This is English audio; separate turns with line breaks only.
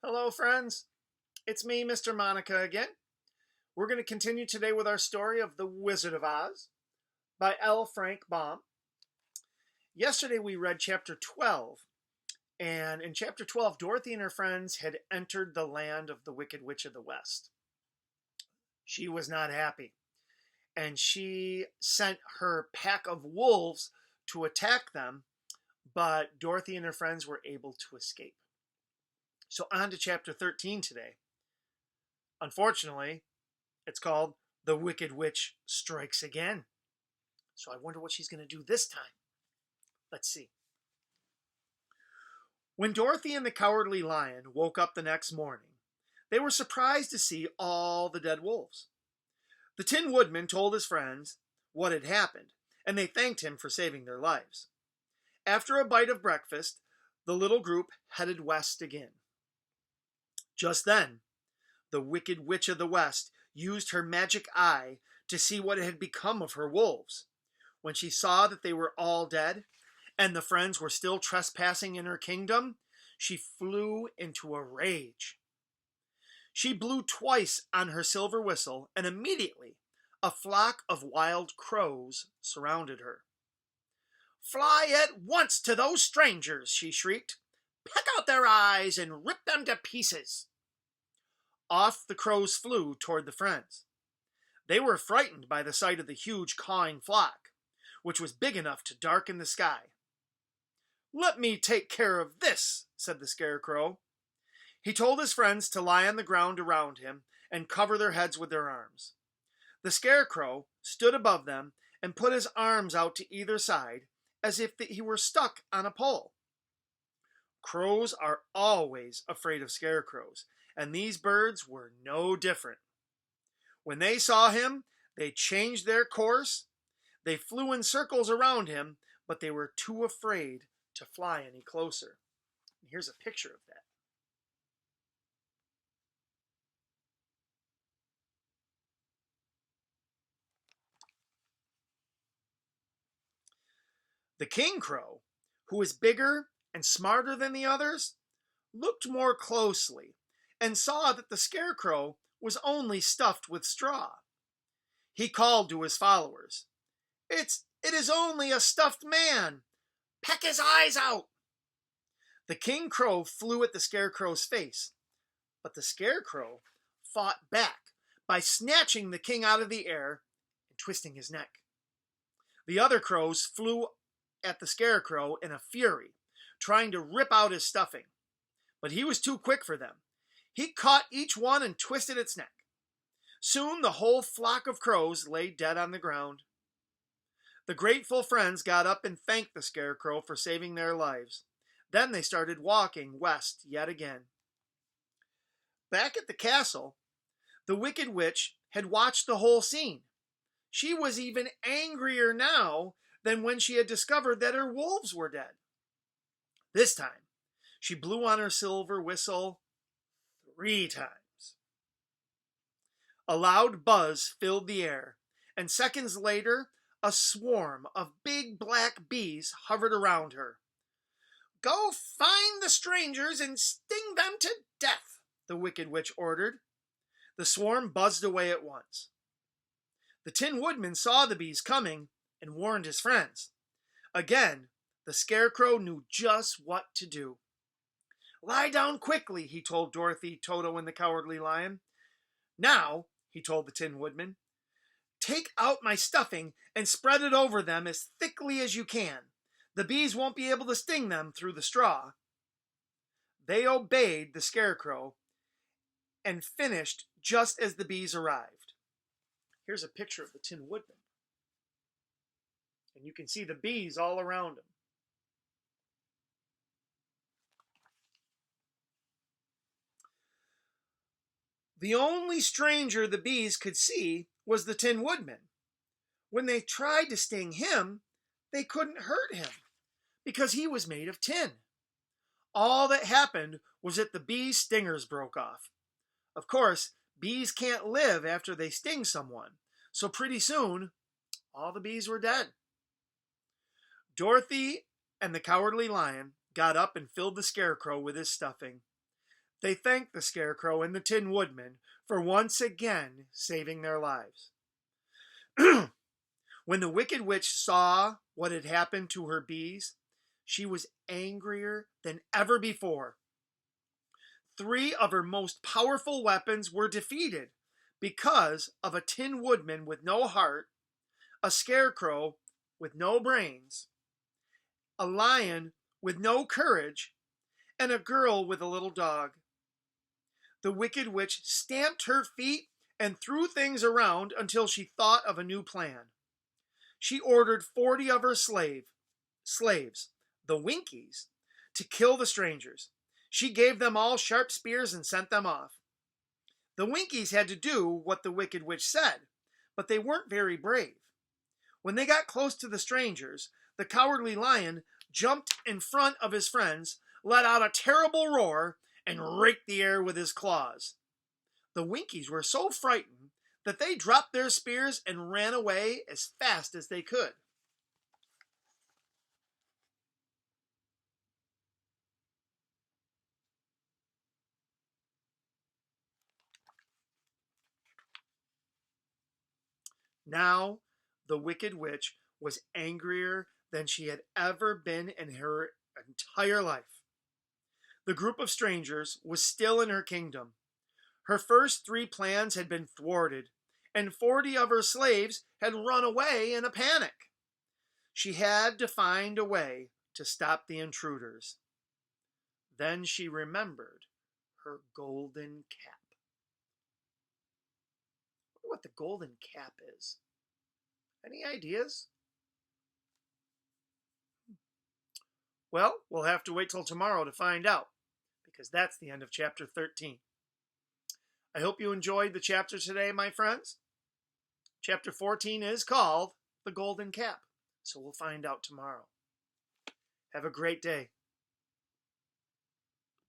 Hello, friends. It's me, Mr. Monica, again. We're going to continue today with our story of The Wizard of Oz by L. Frank Baum. Yesterday we read chapter 12, and in chapter 12, Dorothy and her friends had entered the land of the Wicked Witch of the West. She was not happy, and she sent her pack of wolves to attack them, but Dorothy and her friends were able to escape. So, on to chapter 13 today. Unfortunately, it's called The Wicked Witch Strikes Again. So I wonder what she's going to do this time. Let's see. When Dorothy and the Cowardly Lion woke up the next morning, they were surprised to see all the dead wolves. The Tin Woodman told his friends what had happened, and they thanked him for saving their lives. After a bite of breakfast, the little group headed west again. Just then, the Wicked Witch of the West used her magic eye to see what had become of her wolves. When she saw that they were all dead, and the friends were still trespassing in her kingdom, she flew into a rage. She blew twice on her silver whistle, and immediately a flock of wild crows surrounded her. "Fly at once to those strangers," she shrieked. "Peck out their eyes and rip them to pieces." Off the crows flew toward the friends. They were frightened by the sight of the huge cawing flock, which was big enough to darken the sky. "Let me take care of this," said the Scarecrow. He told his friends to lie on the ground around him and cover their heads with their arms. The Scarecrow stood above them and put his arms out to either side as if he were stuck on a pole. Crows are always afraid of scarecrows, and these birds were no different. When they saw him, they changed their course. They flew in circles around him, but they were too afraid to fly any closer. And here's a picture of that. The King Crow, who was bigger and smarter than the others, looked more closely and saw that the Scarecrow was only stuffed with straw. He called to his followers, It is only a stuffed man. Peck his eyes out." The King Crow flew at the Scarecrow's face, but the Scarecrow fought back by snatching the king out of the air and twisting his neck. The other crows flew at the Scarecrow in a fury, trying to rip out his stuffing, but he was too quick for them. He caught each one and twisted its neck. Soon the whole flock of crows lay dead on the ground. The grateful friends got up and thanked the Scarecrow for saving their lives. Then they started walking west yet again. Back at the castle, the Wicked Witch had watched the whole scene. She was even angrier now than when she had discovered that her wolves were dead. This time, she blew on her silver whistle 3 times. A loud buzz filled the air, and seconds later, a swarm of big black bees hovered around her. "Go find the strangers and sting them to death," the Wicked Witch ordered. The swarm buzzed away at once. The Tin Woodman saw the bees coming and warned his friends. Again, the Scarecrow knew just what to do. "Lie down quickly," he told Dorothy, Toto, and the Cowardly Lion. "Now," he told the Tin Woodman, "take out my stuffing and spread it over them as thickly as you can. The bees won't be able to sting them through the straw." They obeyed the Scarecrow and finished just as the bees arrived. Here's a picture of the Tin Woodman. And you can see the bees all around him. The only stranger the bees could see was the Tin Woodman. When they tried to sting him, they couldn't hurt him because he was made of tin. All that happened was that the bees' stingers broke off. Of course, bees can't live after they sting someone, so pretty soon, all the bees were dead. Dorothy and the Cowardly Lion got up and filled the Scarecrow with his stuffing. They thanked the Scarecrow and the Tin Woodman for once again saving their lives. When the Wicked Witch saw what had happened to her bees, she was angrier than ever before. 3 of her most powerful weapons were defeated because of a Tin Woodman with no heart, a Scarecrow with no brains, a lion with no courage, and a girl with a little dog. The Wicked Witch stamped her feet and threw things around until she thought of a new plan. She ordered 40 of her slaves, the Winkies, to kill the strangers. She gave them all sharp spears and sent them off. The Winkies had to do what the Wicked Witch said, but they weren't very brave. When they got close to the strangers, the Cowardly Lion jumped in front of his friends, let out a terrible roar, and raked the air with his claws. The Winkies were so frightened that they dropped their spears and ran away as fast as they could. Now, the Wicked Witch was angrier than she had ever been in her entire life. The group of strangers was still in her kingdom. Her first 3 plans had been thwarted, and 40 of her slaves had run away in a panic. She had to find a way to stop the intruders. Then she remembered her golden cap. I wonder what the golden cap is. Any ideas? Well, we'll have to wait till tomorrow to find out, because that's the end of chapter 13. I hope you enjoyed the chapter today, my friends. Chapter 14 is called The Golden Cap, so we'll find out tomorrow. Have a great day.